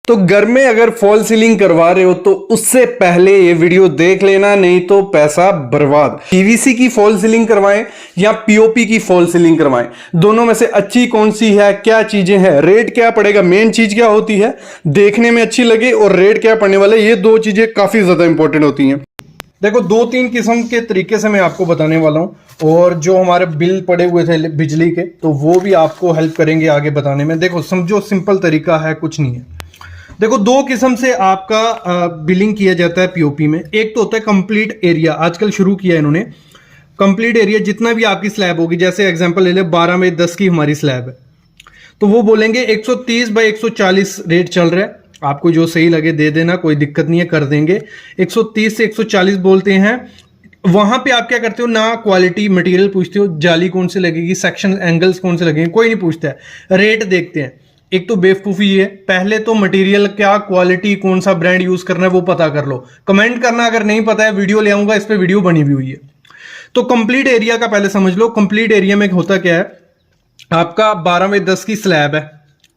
तो घर में अगर फॉल सीलिंग करवा रहे हो तो उससे पहले ये वीडियो देख लेना, नहीं तो पैसा बर्बाद। पीवीसी की फॉल सीलिंग करवाएं या पीओपी की फॉल सीलिंग करवाएं, दोनों में से अच्छी कौन सी है, क्या चीजें हैं, रेट क्या पड़ेगा, मेन चीज क्या होती है, देखने में अच्छी लगे और रेट क्या पड़ने वाला है, ये दो चीजें काफी ज्यादा इंपॉर्टेंट होती हैं। देखो, दो तीन किस्म के तरीके से मैं आपको बताने वाला हूं, और जो हमारे बिल पड़े हुए थे बिजली के, तो वो भी आपको हेल्प करेंगे आगे बताने में। देखो समझो, सिंपल तरीका है, कुछ नहीं है। देखो, दो किस्म से आपका बिलिंग किया जाता है पीओपी में। एक तो होता है कंप्लीट एरिया, आजकल शुरू किया है इन्होंने। कंप्लीट एरिया जितना भी आपकी स्लैब होगी, जैसे एग्जांपल ले ले 12 में 10 की हमारी स्लैब है, तो वो बोलेंगे 130 बाई 140 रेट चल रहा है, आपको जो सही लगे दे देना, कोई दिक्कत नहीं है, कर देंगे। 130 से 140 बोलते हैं। वहां पे आप क्या करते हो, ना क्वालिटी मटेरियल पूछते हो, जाली कौन से लगेगी, सेक्शन एंगल्स कौन से लगेंगे, कोई नहीं पूछता है, रेट देखते हैं। एक तो बेवकूफी है, पहले तो मटेरियल क्या क्वालिटी, कौन सा ब्रांड यूज करना है वो पता कर लो। कमेंट करना अगर नहीं पता है, वीडियो ले आऊंगा, इस पे वीडियो बनी हुई है। तो कंप्लीट एरिया का पहले समझ लो। कंप्लीट एरिया में होता क्या है, आपका 12 में 10 की स्लैब है,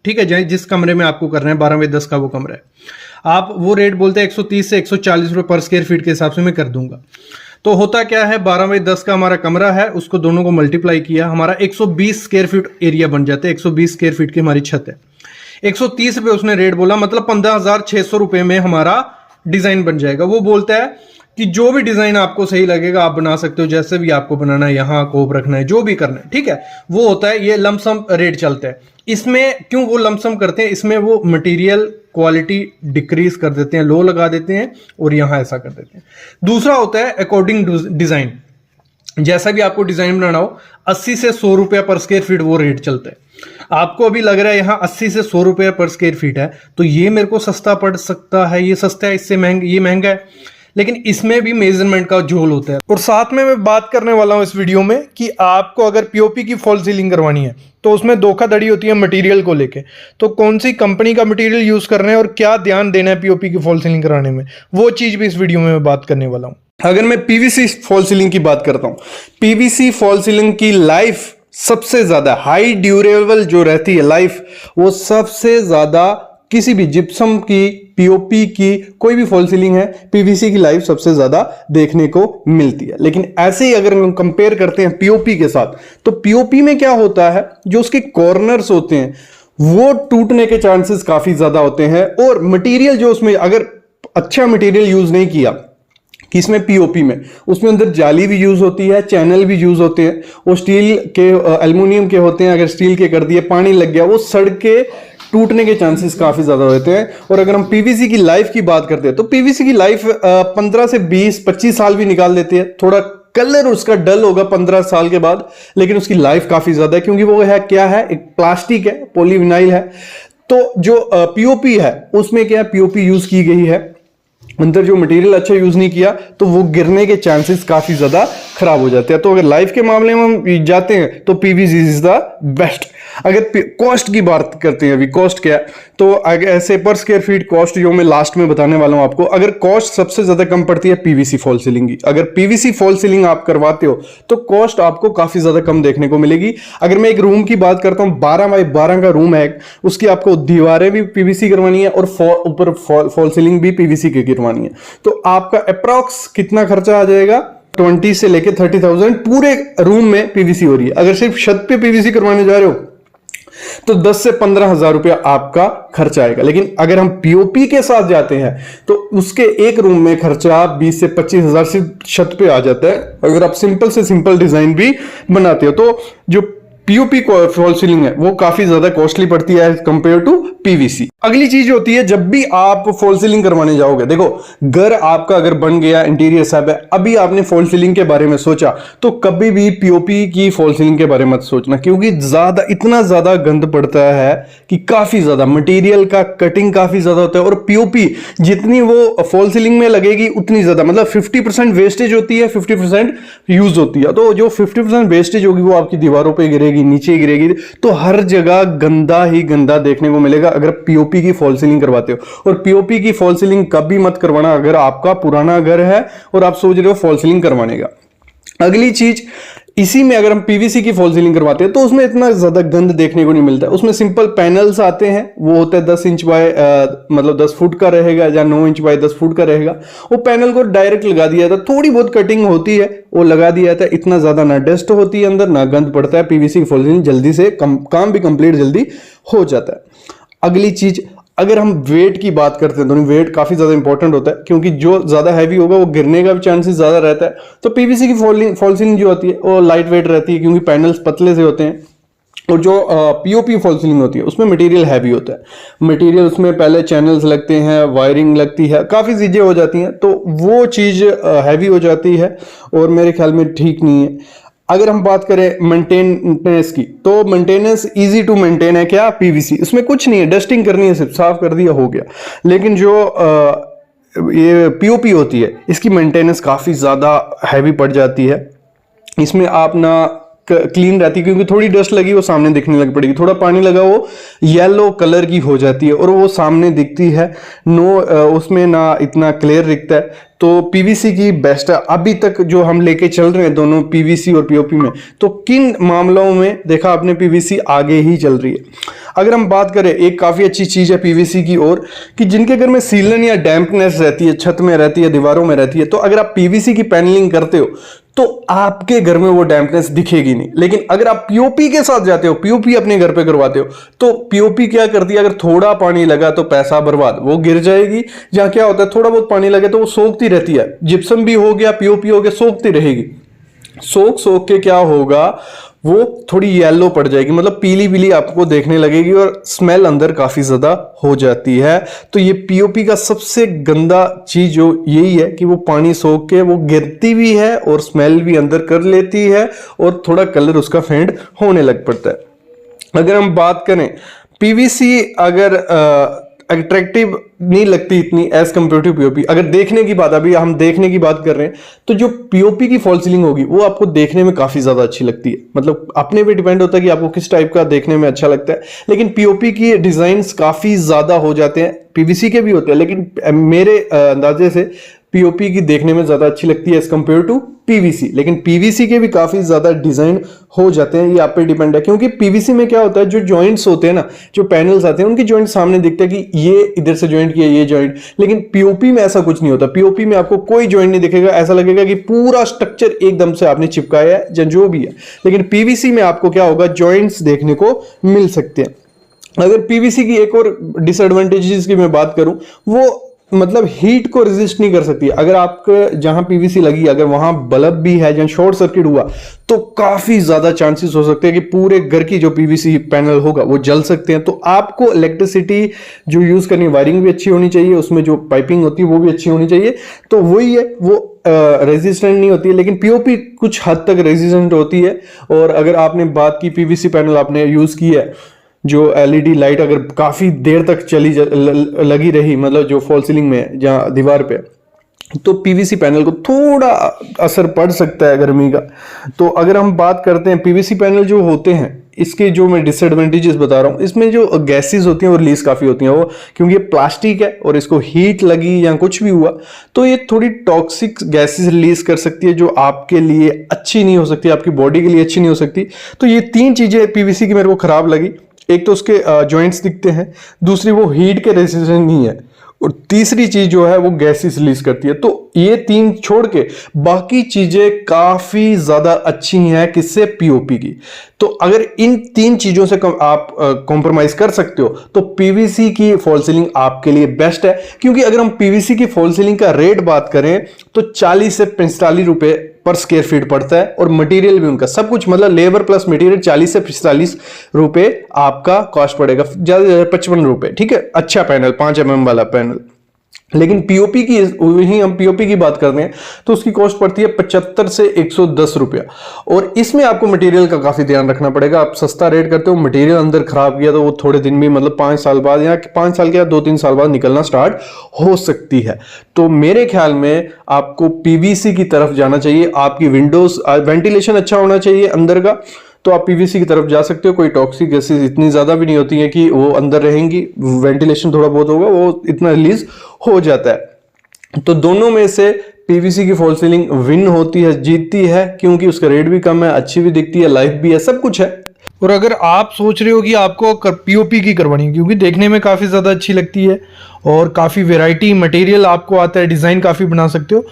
ठीक है, जिस कमरे में आपको करना है 12 में 10 का वो कमरा है, आप वो रेट बोलते हैं 130 से 140 रुपए पर स्क्वायर फीट के हिसाब से मैं कर दूंगा। तो होता क्या है, 12 में 10 का हमारा कमरा है, उसको दोनों को मल्टीप्लाई किया, हमारा 120 स्क्वायर फीट एरिया बन जाता है। 120 स्क्वायर फीट की हमारी छत है। 130 रुपए उसने रेट बोला, मतलब 15,600 रुपए में हमारा डिजाइन बन जाएगा। वो बोलता है कि जो भी डिजाइन आपको सही लगेगा आप बना सकते हो, जैसे भी आपको बनाना है, यहां कोप रखना है, जो भी करना है, ठीक है, वो होता है। ये लमसम रेट चलता है। इसमें क्यों वो लमसम करते हैं, इसमें वो मटेरियल क्वालिटी डिक्रीज कर देते हैं, लो लगा देते हैं, और यहां ऐसा कर देते हैं। दूसरा होता है अकॉर्डिंग डिजाइन, जैसा भी आपको डिजाइन बनाना हो, 80 से 100 रुपया पर स्क्वायर फीट वो रेट चलता है। आपको अभी लग रहा है यहां 80 से 100 रुपया पर स्क्वायर फीट है, तो ये मेरे को सस्ता पड़ सकता है, ये सस्ता है, इससे महंगा, ये महंगा है, लेकिन इसमें भी मेजरमेंट का झोल होता है। और साथ में मैं बात करने वाला हूं इस वीडियो में कि आपको अगर पीओपी की फॉल सीलिंग करवानी है तो उसमें धोखाधड़ी होती है मटेरियल को लेके। तो कौन सी कंपनी का मटेरियल यूज करना है और क्या ध्यान देना है पीओपी की फॉल सीलिंग कराने में, वो चीज भी इस वीडियो में मैं बात करने वाला हूं। अगर मैं पीवीसी फॉल सीलिंग की बात करता हूं, पीवीसी फॉल सीलिंग की लाइफ सबसे ज्यादा हाई ड्यूरेबल जो रहती है लाइफ, वो सबसे ज्यादा किसी भी जिप्सम की, पीओपी की, कोई भी फॉल सीलिंग है, पीवीसी की लाइफ सबसे ज्यादा देखने को मिलती है। लेकिन ऐसे ही अगर हम कंपेयर करते हैं पीओपी के साथ, तो पीओपी में क्या होता है, जो उसके कॉर्नर्स होते हैं वो टूटने के चांसेस काफी ज्यादा होते हैं। और मटेरियल जो उसमें अगर अच्छा मटेरियल यूज नहीं किया, किसमें, पीओपी में, उसमें अंदर जाली भी यूज होती है, चैनल भी यूज होते हैं, वो स्टील के, एल्युमिनियम के होते हैं। अगर स्टील के कर दिए, पानी लग गया, वो सड़ के टूटने के चांसेस काफी ज्यादा होते हैं। और अगर हम पीवीसी की लाइफ की बात करते हैं तो पीवीसी की लाइफ 15 से 20-25 साल भी निकाल देती है। थोड़ा कलर उसका डल होगा 15 साल के बाद, लेकिन उसकी लाइफ काफी ज्यादा है, क्योंकि वो है क्या है, एक प्लास्टिक है, पॉलीविनाइल है। तो जो पीओपी है उसमें क्या है, पीओपी यूज की गई है, अंदर जो मटेरियल अच्छा यूज नहीं किया, तो वो गिरने के चांसेस काफी ज्यादा खराब हो जाते हैं। तो अगर लाइफ के मामले में हम जाते हैं तो पीवीसी इज द बेस्ट। अगर कॉस्ट की बात करते हैं, अभी कॉस्ट क्या है, तो ऐसे पर स्क्वायर फीट कॉस्ट जो मैं लास्ट में बताने वाला हूं आपको, अगर कॉस्ट सबसे ज्यादा कम पड़ती है पीवीसी फॉल सीलिंग की। अगर पीवीसी फॉल सीलिंग आप करवाते हो तो कॉस्ट आपको काफी ज्यादा कम देखने को मिलेगी। अगर मैं एक रूम की बात करता हूं, 12 बाई 12 का रूम है, उसकी आपको दीवारें भी पीवीसी करवानी है और ऊपर फॉल सीलिंग भी पीवीसी की करवानी है, तो आपका अप्रॉक्स कितना खर्चा आ जाएगा, 20 से लेके 30,000 पूरे रूम में पीवीसी हो रही है। अगर सिर्फ छत पे पीवीसी करवाने जा रहे हो तो 10 से 15,000 रुपया आपका खर्चा आएगा। लेकिन अगर हम पीओपी के साथ जाते हैं तो उसके एक रूम में खर्चा 20 से 25,000 सिर्फ छत पे आ जाता है, अगर आप सिंपल से सिंपल डिजाइन भी बनाते हो। तो जो पीओपी फॉल सीलिंग है वो काफी ज्यादा कॉस्टली पड़ती है कंपेयर टू पीवीसी। अगली चीज होती है, जब भी आप फॉल सीलिंग करवाने जाओगे, देखो घर आपका अगर बन गया, इंटीरियर सब है, अभी आपने फॉल सीलिंग के बारे में सोचा, तो कभी भी पीओपी की फॉल सीलिंग के बारे में मत सोचना, क्योंकि इतना ज्यादा गंद पड़ता है कि काफी ज्यादा मटेरियल का कटिंग काफी ज्यादा होता है। और पीओपी जितनी वो फॉल सीलिंग में लगेगी उतनी ज्यादा, मतलब 50% वेस्टेज होती है, 50% यूज होती है। तो जो 50% वेस्टेज होगी वो आपकी दीवारों पर गिरेगी, नीचे गिरेगी, तो हर जगह गंदा ही गंदा देखने को मिलेगा अगर पीओपी की फॉल सीलिंग करवाते हो। और पीओपी की फॉल सीलिंग कभी मत करवाना अगर आपका पुराना घर है और आप सोच रहे हो फॉल सीलिंग करवाने का। अगली चीज, इसी में अगर हम पीवीसी की फॉल सीलिंग करवाते हैं तो उसमें इतना ज्यादा गंद देखने को नहीं मिलता है। उसमें सिंपल पैनल्स आते हैं, वो होता है 10 इंच बाय मतलब 10 फुट का रहेगा या 9 इंच बाय 10 फुट का रहेगा। वो पैनल को डायरेक्ट लगा दिया जाता है, थोड़ी बहुत कटिंग होती है वो लगा दिया जाता है, इतना ज्यादा ना डस्ट होती है अंदर ना गंद पड़ता है। पीवीसी की फॉल सीलिंग जल्दी से काम भी कंप्लीट जल्दी हो जाता है। अगली चीज, अगर हम वेट की बात करते हैं तो वेट काफी ज्यादा इंपॉर्टेंट होता है, क्योंकि जो ज्यादा हैवी होगा वो गिरने का भी चांसेस ज्यादा रहता है। तो पीवीसी की फॉल सीलिंग जो होती है वो लाइट वेट रहती है, क्योंकि पैनल्स पतले से होते हैं। और जो पीओपी फॉल सीलिंग होती है उसमें मटेरियल हैवी होता है। मटेरियल उसमें पहले चैनल्स लगते हैं, वायरिंग लगती है, काफ़ी चीज़ें हो जाती हैं, तो वो चीज़ हैवी हो जाती है और मेरे ख्याल में ठीक नहीं है। अगर हम बात करें मेंटेनेंस की, तो मेंटेनेंस इजी टू मेंटेन है क्या पीवीसी, इसमें कुछ नहीं है, डस्टिंग करनी है, सिर्फ साफ कर दिया हो गया। लेकिन जो ये पीओपी होती है इसकी मेंटेनेंस काफ़ी ज़्यादा हैवी पड़ जाती है। इसमें आप ना क्लीन रहती है, क्योंकि थोड़ी डस्ट लगी वो सामने दिखने लग पड़ेगी, थोड़ा पानी लगा वो येलो कलर की हो जाती है और वो सामने दिखती है। उसमें ना इतना क्लियर दिखता है। तो पीवीसी की बेस्ट है अभी तक जो हम लेके चल रहे हैं दोनों पीवीसी और पीओपी में। तो किन मामलों में देखा आपने पीवीसी आगे ही चल रही है। अगर हम बात करें, एक काफी अच्छी चीज है पीवीसी की और कि जिनके घर में सीलन या डैम्पनेस रहती है, छत में रहती है, दीवारों में रहती है, तो अगर आप पीवीसी की पैनलिंग करते हो तो आपके घर में वो डैम्पनेस दिखेगी नहीं। लेकिन अगर आप पीओपी के साथ जाते हो, पीओपी अपने घर पे करवाते हो, तो पीओपी क्या करती है, अगर थोड़ा पानी लगा तो पैसा बर्बाद, वो गिर जाएगी। जहां क्या होता है थोड़ा बहुत पानी लगे तो वो सोखती रहती है, जिप्सम भी हो गया, पीओपी हो गया, सोखती रहेगी। सोख के क्या होगा, वो थोड़ी येलो पड़ जाएगी, मतलब पीली पीली आपको देखने लगेगी और स्मेल अंदर काफी ज्यादा हो जाती है। तो ये पीओपी का सबसे गंदा चीज जो यही है कि वो पानी सोख के वो गिरती भी है और स्मेल भी अंदर कर लेती है और थोड़ा कलर उसका फेंड होने लग पड़ता है। अगर हम बात करें पीवीसी, अगर अट्रैक्टिव नहीं लगती इतनी एज कम्पेयर टू पीओपी। अगर देखने की बात, अभी हम देखने की बात कर रहे हैं, तो जो पीओपी की फॉल सीलिंग होगी वो आपको देखने में काफी ज्यादा अच्छी लगती है। मतलब अपने पे डिपेंड होता है कि आपको किस टाइप का देखने में अच्छा लगता है। लेकिन पीओपी की डिजाइन्स काफी ज्यादा हो जाते हैं, पीवीसी के भी होते हैं, लेकिन मेरे अंदाजे से पीओपी की देखने में ज्यादा अच्छी लगती है एज कम्पेयर टू पीवीसी। लेकिन पीवीसी के भी काफी ज्यादा डिजाइन हो जाते हैं, ये आप पे डिपेंड है। क्योंकि पीवीसी में क्या होता है, जो जॉइंट्स होते हैं ना, जो पैनल्स आते हैं, उनके जॉइंट सामने दिखते हैं कि ये इधर से जॉइंट किया, ये जॉइंट। लेकिन पीओपी में ऐसा कुछ नहीं होता। पीओपी में आपको कोई जॉइंट नहीं दिखेगा, ऐसा लगेगा कि पूरा स्ट्रक्चर एकदम से आपने चिपकाया है या जो भी है। लेकिन पीवीसी में आपको क्या होगा, जॉइंट्स देखने को मिल सकते हैं। अगर पीवीसी की एक और डिसएडवांटेजेस की मैं बात करूं, वो मतलब हीट को रेजिस्ट नहीं कर सकती। अगर आपके जहां पीवीसी लगी, अगर वहां बल्ब भी है, जहां शॉर्ट सर्किट हुआ, तो काफी ज्यादा चांसेस हो सकते हैं कि पूरे घर की जो पीवीसी पैनल होगा वो जल सकते हैं। तो आपको इलेक्ट्रिसिटी जो यूज करनी, वायरिंग भी अच्छी होनी चाहिए, उसमें जो पाइपिंग होती है वो भी अच्छी होनी चाहिए। तो वही है, वो रेजिस्टेंट नहीं होती है। लेकिन पीओपी कुछ हद तक रेजिस्टेंट होती है। और अगर आपने बात की पीवीसी पैनल आपने यूज की है, जो एलईडी लाइट अगर काफी देर तक लगी रही, मतलब जो फॉल सीलिंग में जहां दीवार पे, तो पीवीसी पैनल को थोड़ा असर पड़ सकता है गर्मी का। तो अगर हम बात करते हैं पीवीसी पैनल जो होते हैं, इसके जो मैं डिसएडवांटेजेस बता रहा हूँ, इसमें जो गैसेस होती हैं वो रिलीज काफी होती हैं। वो क्योंकि ये प्लास्टिक है और इसको हीट लगी या कुछ भी हुआ तो ये थोड़ी टॉक्सिक गैसेस रिलीज कर सकती है, जो आपके लिए अच्छी नहीं हो सकती, आपकी बॉडी के लिए अच्छी नहीं हो सकती। तो ये 3 चीजें पीवीसी की मेरे को खराब लगी। एक तो उसके जॉइंट्स दिखते हैं, दूसरी वो हीट के रेजिस्टेंट नहीं है, और तीसरी चीज जो है वो गैसेस रिलीज करती है। तो ये 3 छोड़ के बाकी चीजें काफी ज्यादा अच्छी हैं किससे, पीओपी की। तो अगर इन 3 चीजों से आप कॉम्प्रोमाइज कर सकते हो तो पीवीसी की फॉल सीलिंग आपके लिए बेस्ट है। क्योंकि अगर हम पीवीसी की फॉल सीलिंग का रेट बात करें तो 40 से 45 रुपए पर स्क्वायर फीट पड़ता है, और मटेरियल भी उनका सब कुछ, मतलब लेबर प्लस मटेरियल 40 से 45 रुपए आपका कॉस्ट पड़ेगा, ज्यादा 55 रुपए, ठीक है, अच्छा पैनल 5 mm वाला पैनल। लेकिन पीओपी की, वही हम पीओपी की बात करते हैं तो उसकी कॉस्ट पड़ती है 75 से 110 रुपया। और इसमें आपको मटेरियल का काफी ध्यान रखना पड़ेगा। आप सस्ता रेट करते हो, मटेरियल अंदर खराब किया तो वो थोड़े दिन में, मतलब 5 साल बाद या 5 साल के या 2-3 साल बाद निकलना स्टार्ट हो सकती है। तो मेरे ख्याल में आपको पीवीसी की तरफ जाना चाहिए। आपकी विंडोज वेंटिलेशन अच्छा होना चाहिए अंदर का, तो आप पीवीसी की तरफ जा सकते हो। कोई टॉक्सिक गैसेस इतनी ज्यादा भी नहीं होती है कि वो अंदर रहेंगी, वेंटिलेशन थोड़ा बहुत होगा, वो इतना रिलीज हो जाता है। तो दोनों में से पीवीसी की फॉल सीलिंग विन होती है, जीतती है, क्योंकि उसका रेट भी कम है, अच्छी भी दिखती है, लाइफ भी है, सब कुछ है। और अगर आप सोच रहे हो कि आपको पीओपी की करवानी है, क्योंकि देखने में काफ़ी ज़्यादा अच्छी लगती है और काफ़ी वैरायटी मटेरियल आपको आता है, डिज़ाइन काफ़ी बना सकते हो,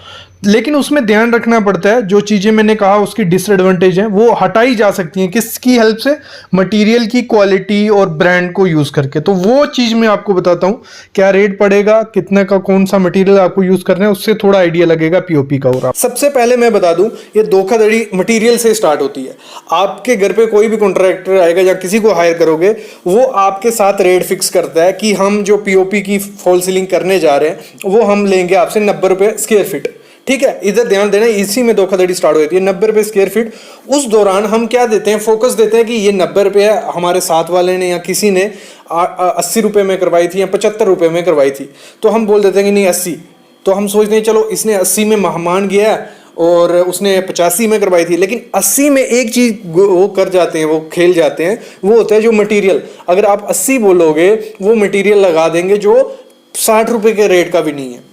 लेकिन उसमें ध्यान रखना पड़ता है, जो चीज़ें मैंने कहा उसकी डिसएडवांटेज है वो हटाई जा सकती हैं। किसकी हेल्प से? मटेरियल की क्वालिटी और ब्रांड को यूज़ करके। तो वो चीज़ मैं आपको बताता हूँ, क्या रेट पड़ेगा, कितने का कौन सा मटेरियल आपको यूज़ करना है, उससे थोड़ा आइडिया लगेगा पीओपी का। और सबसे पहले मैं बता दूं, ये धोखाधड़ी मटेरियल से स्टार्ट होती है। आपके घर पे कोई भी कॉन्ट्रैक्टर आएगा या किसी को हायर करोगे, वो आपके साथ रेट फिक्स करता है कि हम जो पीओपी की फॉल सीलिंग करने जा रहे हैं वो हम लेंगे आपसे 90 रुपए स्क्वायर फीट। ठीक है, इधर ध्यान देना, इसी में धोखाधड़ी स्टार्ट हो जाती है। 90 रुपए स्क्वायर फीट। उस दौरान हम क्या देते हैं, फोकस देते हैं कि ये 90 रुपए है, हमारे साथ वाले ने या किसी ने 80 रुपए में करवाई थी या 75 रुपए में करवाई थी, तो हम बोल देते हैं कि नहीं 80। तो हम सोचते हैं चलो इसने 80 में मान गया और उसने 85 में करवाई थी, लेकिन 80 में एक चीज वो कर जाते हैं, वो खेल जाते हैं, वो होता है जो मटेरियल। अगर आप 80 बोलोगे, वो मटेरियल लगा देंगे जो 60 रुपए के रेट का भी नहीं है।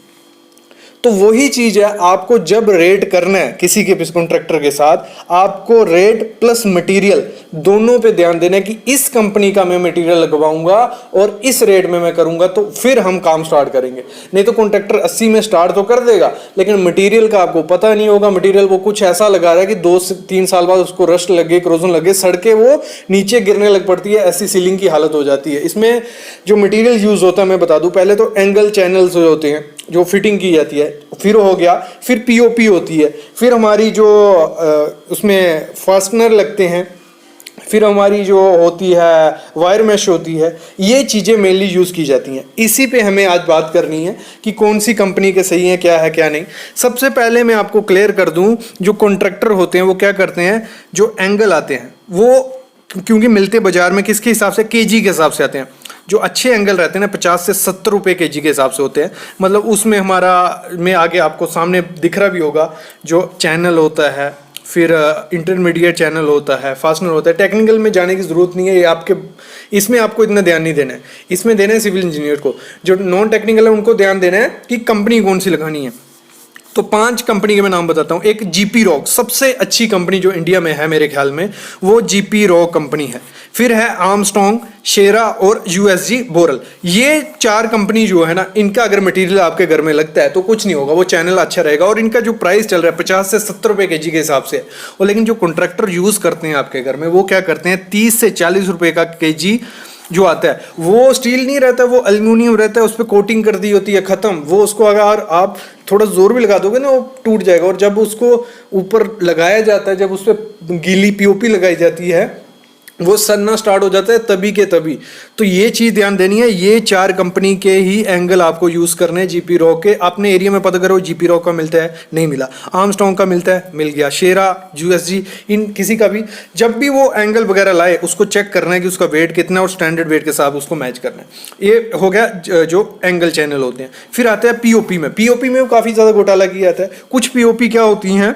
तो वही चीज है, आपको जब रेट करना है किसी के कॉन्ट्रैक्टर के साथ, आपको रेट प्लस मटेरियल दोनों पे ध्यान देना है कि इस कंपनी का मैं मटेरियल लगवाऊंगा और इस रेट में मैं करूंगा, तो फिर हम काम स्टार्ट करेंगे। नहीं तो कॉन्ट्रैक्टर 80 में स्टार्ट तो कर देगा, लेकिन मटेरियल का आपको पता नहीं होगा। मटेरियल वो कुछ ऐसा लगा रहा है कि 2 से 3 साल बाद उसको रस्ट लगे, क्रोजन लगे, सड़के वो नीचे गिरने लग पड़ती है, ऐसी सीलिंग की हालत हो जाती है। इसमें जो मटेरियल यूज होता है मैं बता दूं, पहले तो एंगल चैनल्स होते हैं जो फिटिंग की जाती है, फिर हो गया, फिर पीओपी होती है, फिर हमारी जो उसमें फास्टनर लगते हैं, फिर हमारी जो होती है वायर मैश होती है। ये चीज़ें मेनली यूज़ की जाती हैं। इसी पे हमें आज बात करनी है कि कौन सी कंपनी के सही है क्या नहीं। सबसे पहले मैं आपको क्लियर कर दूं, जो कॉन्ट्रैक्टर होते हैं वो क्या करते हैं, जो एंगल आते हैं वो क्योंकि मिलते बाजार में किसके हिसाब से, केजी के हिसाब से आते हैं। जो अच्छे एंगल रहते हैं ना 50 से 70 रुपए केजी के हिसाब से होते हैं। मतलब उसमें हमारा में आगे आपको सामने दिख रहा भी होगा, जो चैनल होता है, फिर इंटरमीडिएट चैनल होता है, फास्टनर होता है। टेक्निकल में जाने की ज़रूरत नहीं है, ये आपके इसमें आपको इतना ध्यान नहीं देना है। इसमें देना है सिविल इंजीनियर को। जो नॉन टेक्निकल है उनको ध्यान देना है कि कंपनी कौन सी लगानी है। तो 5 कंपनी के मैं नाम बताता हूँ। एक जीपी रॉक, सबसे अच्छी कंपनी जो इंडिया में है मेरे ख्याल में, वो जीपी रॉक कंपनी है। फिर है आर्मस्ट्रॉन्ग, शेरा और यूएसजी बोरल। ये 4 कंपनी जो है ना, इनका अगर मटेरियल आपके घर में लगता है तो कुछ नहीं होगा, वो चैनल अच्छा रहेगा। और इनका जो प्राइस चल रहा है 50 से 70 रुपए केजी के हिसाब से। और लेकिन जो कॉन्ट्रैक्टर यूज़ करते हैं आपके घर में, वो क्या करते हैं, 30 से 40 रुपए का केजी जो आता है, वो स्टील नहीं रहता, वो एल्यूमिनियम रहता है, उस पर कोटिंग कर दी होती है, खत्म। वो उसको अगर आप थोड़ा जोर भी लगा दोगे ना, वो टूट जाएगा। और जब उसको ऊपर लगाया जाता है, जब उस पर गीली पीओपी लगाई जाती है, वो सनना स्टार्ट हो जाता है तभी के तभी। तो ये चीज़ ध्यान देनी है। ये 4 कंपनी के ही एंगल आपको यूज़ करने हैं। जीपी रॉक के अपने एरिया में पता करो, जीपी रॉक का मिलता है, नहीं मिला। आर्मस्ट्रॉन्ग का मिलता है, मिल गया। शेरा, यूएसजी, इन किसी का भी जब भी वो एंगल वगैरह लाए, उसको चेक करना है कि उसका वेट कितना है और स्टैंडर्ड वेट के साथ उसको मैच करना है। ये हो गया जो एंगल चैनल होते हैं। फिर आते हैं पीओपी में। पीओपी में काफ़ी ज़्यादा घोटाला किया जाता है। कुछ पीओपी क्या होती हैं,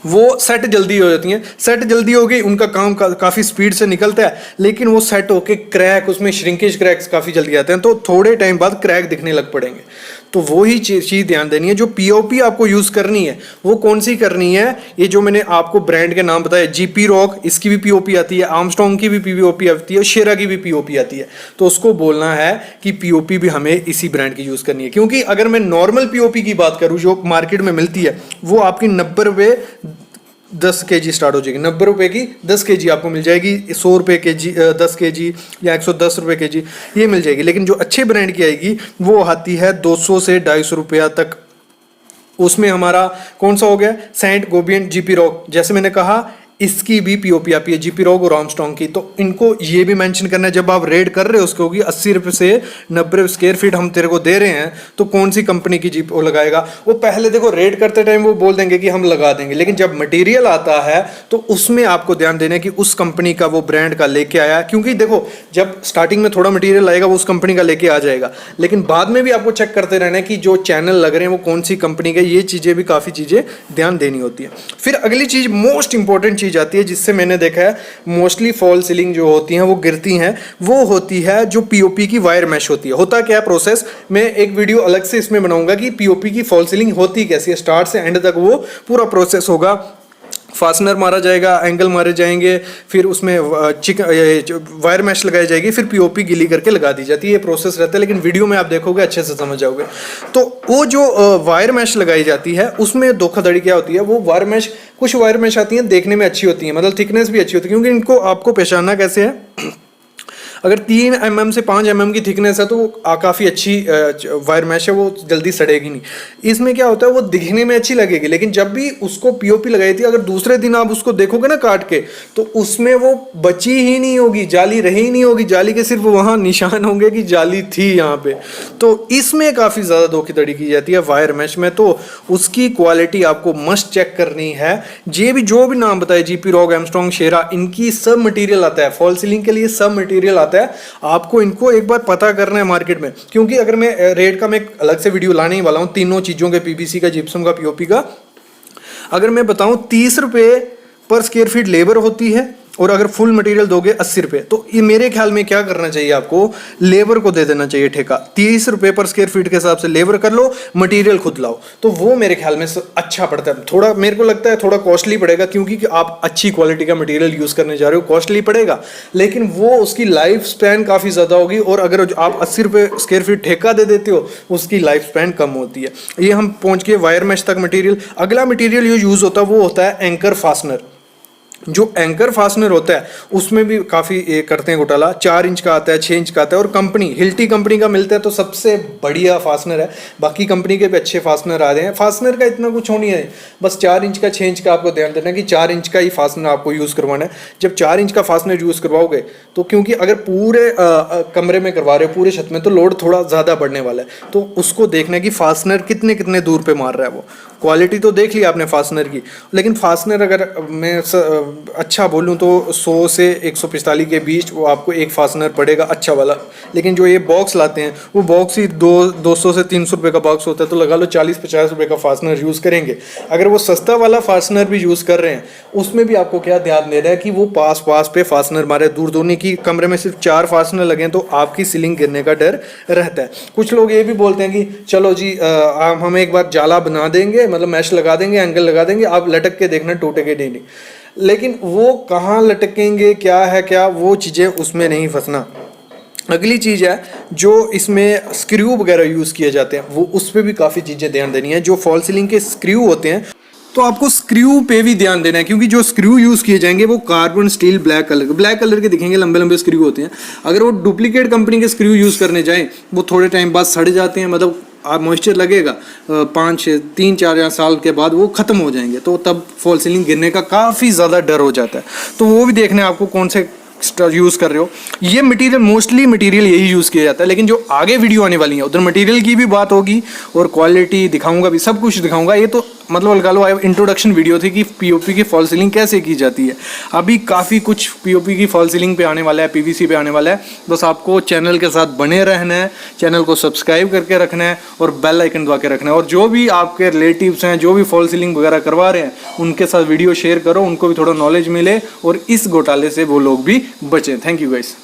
वो सेट जल्दी हो जाती हैं। सेट जल्दी हो गई, उनका काम काफ़ी स्पीड से निकलता है, लेकिन वो सेट होके क्रैक, उसमें श्रिंकेज क्रैक्स काफ़ी जल्दी आते हैं, तो थोड़े टाइम बाद क्रैक दिखने लग पड़ेंगे। तो वही चीज़ ध्यान देनी है। जो पीओपी आपको यूज़ करनी है वो कौन सी करनी है, ये जो मैंने आपको ब्रांड के नाम बताया, जीपी रॉक, इसकी भी पीओपी आती है, आर्मस्ट्रॉन्ग की भी पीओपी आती है, शेरा की भी पीओपी आती है। तो उसको बोलना है कि पीओपी भी हमें इसी ब्रांड की यूज़ करनी है। क्योंकि अगर मैं नॉर्मल पीओपी की बात करूँ जो मार्केट में मिलती है, वो आपकी 90 रुपये 10 केजी स्टार्ट हो जाएगी। 90 रुपए की 10 केजी आपको मिल जाएगी। 100 रुपये केजी 10 केजी या 110 रुपये केजी ये मिल जाएगी। लेकिन जो अच्छे ब्रांड की आएगी वो आती है 200 से 250 रुपया तक। उसमें हमारा कौन सा हो गया, सेंट गोबियन, जीपी रॉक। जैसे मैंने कहा इसकी भी पीओपी आती है, जीपी रॉक और आर्मस्ट्रॉन्ग की। तो इनको ये भी मेंशन करना है जब आप रेट कर रहे हो उसको कि 80 रुपये से 90 स्क्वायर फीट हम तेरे को दे रहे हैं, तो कौन सी कंपनी की जीप वो लगाएगा। वो पहले देखो रेट करते टाइम वो बोल देंगे कि हम लगा देंगे, लेकिन जब मटेरियल आता है तो उसमें आपको ध्यान देना है कि उस कंपनी का वो ब्रांड का लेके आया। क्योंकि देखो जब स्टार्टिंग में थोड़ा मटेरियल आएगा वो उस कंपनी का लेके आ जाएगा, लेकिन बाद में भी आपको चेक करते रहना है कि जो चैनल लग रहे हैं वो कौन सी कंपनी के। ये चीज़ें भी काफ़ी चीज़ें ध्यान देनी होती है। फिर अगली चीज़, मोस्ट इंपॉर्टेंट चीज़ चीज़ आती है जिससे मैंने देखा है मोस्टली फॉल सीलिंग जो होती हैं वो गिरती हैं, वो होती है जो पीओपी की वायर मैश होती है। होता क्या है प्रोसेस, मैं एक वीडियो अलग से इसमें बनाऊंगा कि पीओपी की फॉल सीलिंग होती कैसी है, स्टार्ट से एंड तक वो पूरा प्रोसेस होगा। फास्टनर मारा जाएगा, एंगल मारे जाएंगे, फिर उसमें वायर मैश लगाई जाएगी, फिर पीओपी गिली करके लगा दी जाती है। ये प्रोसेस रहता है, लेकिन वीडियो में आप देखोगे अच्छे से समझ जाओगे। तो वो जो वायर मैश लगाई जाती है उसमें धोखाधड़ी क्या होती है, वो वायर मैश, कुछ वायर मैश आती हैं देखने में अच्छी होती हैं, मतलब थिकनेस भी अच्छी होती है, क्योंकि इनको आपको पहचानना कैसे है, अगर 3 mm से 5 mm की थिकनेस है तो काफ़ी अच्छी वायर मैश है, वो जल्दी सड़ेगी नहीं। इसमें क्या होता है, वो दिखने में अच्छी लगेगी, लेकिन जब भी उसको पीओपी लगाई थी, अगर दूसरे दिन आप उसको देखोगे ना काट के, तो उसमें वो बची ही नहीं होगी, जाली रही ही नहीं होगी, जाली के सिर्फ वहाँ निशान होंगे कि जाली थी यहाँ पे। तो इसमें काफ़ी ज़्यादा धोखाधड़ी की जाती है वायर मैश में। तो उसकी क्वालिटी आपको मस्ट चेक करनी है। ये भी जो भी नाम बताए, जीपी रॉक, एमस्ट्रॉन्ग, शेरा, इनकी सब मटेरियल आता है, फॉल सीलिंग के लिए सब मटेरियल आता है। आपको इनको एक बार पता करना है मार्केट में, क्योंकि अगर मैं रेट का मैं एक अलग से वीडियो लाने ही वाला हूँ, तीनों चीज़ों के, पीवीसी का, जिप्सम का, पीओपी का। अगर मैं बताऊँ 30 रुपये पर स्क्वायर फीट लेबर होती है, और अगर फुल मटेरियल दोगे 80 रुपये, तो ये मेरे ख्याल में क्या करना चाहिए, आपको लेबर को दे देना चाहिए ठेका। 30 रुपये पर स्क्वायर फीट के हिसाब से लेबर कर लो, मटेरियल खुद लाओ, तो वो मेरे ख्याल में अच्छा पड़ता है। थोड़ा मेरे को लगता है थोड़ा कॉस्टली पड़ेगा, क्योंकि आप अच्छी क्वालिटी का मटेरियल यूज़ करने जा रहे हो, कॉस्टली पड़ेगा, लेकिन वो उसकी लाइफ स्पैन काफ़ी ज़्यादा होगी। और अगर आप 80 रुपये स्क्वायर फीट ठेका दे देते हो, उसकी लाइफ स्पैन कम होती है। ये हम पहुँच गए वायर मैश तक मटीरियल। अगला मटीरियल जो यूज़ होता है वो होता है एंकर फास्टनर। जो एंकर फास्टनर होता है उसमें भी काफ़ी करते हैं घोटाला। 4 इंच का आता है, 6 इंच का आता है, और कंपनी हिल्टी कंपनी का मिलता है तो सबसे बढ़िया फास्टनर है। बाकी कंपनी के भी अच्छे फास्टनर आ रहे हैं। फास्टनर का इतना कुछ नहीं है, बस 4 इंच का, 6 इंच का आपको ध्यान देना कि 4 इंच का ही फास्टनर आपको यूज़ करवाना है। जब 4 इंच का फास्टनर यूज़ करवाओगे तो, क्योंकि अगर पूरे कमरे में करवा रहे हो, पूरे छत में, तो लोड थोड़ा ज़्यादा बढ़ने वाला है। तो उसको देखना है कि फास्टनर कितने कितने दूर पे मार रहा है। वो क्वालिटी तो देख ली आपने फास्टनर की, लेकिन फास्टनर अगर मैं अच्छा बोलूँ तो 100 से 145 के बीच वो आपको एक फास्टनर पड़ेगा अच्छा वाला। लेकिन जो ये बॉक्स लाते हैं वो बॉक्स ही 200 से 300 रुपये का बॉक्स होता है, तो लगा लो 40-50 रुपये का फास्टनर यूज़ करेंगे। अगर वो सस्ता वाला फास्टनर भी यूज़ कर रहे हैं, उसमें भी आपको क्या ध्यान देना है कि वो पास पे फास्टनर मारे, दूर दूर नहीं कि कमरे में सिर्फ 4 फास्टनर लगे तो आपकी सीलिंग गिरने का डर रहता है। कुछ लोग ये भी बोलते हैं कि चलो जी हम एक बार जाला बना देंगे, मतलब मैश लगा देंगे, एंगल लगा देंगे, आप लटक के देखना टूटेगे नहीं। लेकिन वो कहाँ लटकेंगे, क्या है क्या, वो चीज़ें उसमें नहीं फंसना। अगली चीज़ है जो इसमें स्क्रू वगैरह यूज़ किए जाते हैं, वो उस पर भी काफ़ी चीज़ें ध्यान देनी है। जो फॉल सीलिंग के स्क्रू होते हैं तो आपको स्क्रू पे भी ध्यान देना है, क्योंकि जो स्क्रू यूज़ किए जाएंगे वो कार्बन स्टील ब्लैक कलर के दिखेंगे, लंबे लंबे स्क्रू होते हैं। अगर वो डुप्लीकेट कंपनी के स्क्रू यूज़ करने जाएं, वो थोड़े टाइम बाद सड़ जाते हैं, मतलब आप मॉइस्चर लगेगा 3-4 साल के बाद वो ख़त्म हो जाएंगे, तो तब फॉल सीलिंग गिरने का काफ़ी ज़्यादा डर हो जाता है। तो वो भी देखना है आपको कौन से यूज़ कर रहे हो। ये मटेरियल मोस्टली मटेरियल यही यूज़ किया जाता है, लेकिन जो आगे वीडियो आने वाली है उधर मटेरियल की भी बात होगी और क्वालिटी दिखाऊंगा भी, सब कुछ दिखाऊंगा। ये तो मतलब लगा लो इंट्रोडक्शन वीडियो थी कि पीओपी की फॉल सीलिंग कैसे की जाती है। अभी काफ़ी कुछ पीओपी की फॉल सीलिंग पे आने वाला है, पीवीसी पे आने वाला है। बस आपको चैनल के साथ बने रहना है, चैनल को सब्सक्राइब करके रखना है और बेल आइकन दबा के रखना है। और जो भी आपके रिलेटिव्स हैं जो भी फॉल सीलिंग वगैरह करवा रहे हैं, उनके साथ वीडियो शेयर करो, उनको भी थोड़ा नॉलेज मिले और इस घोटाले से वो लोग भी बचें। Thank you guys.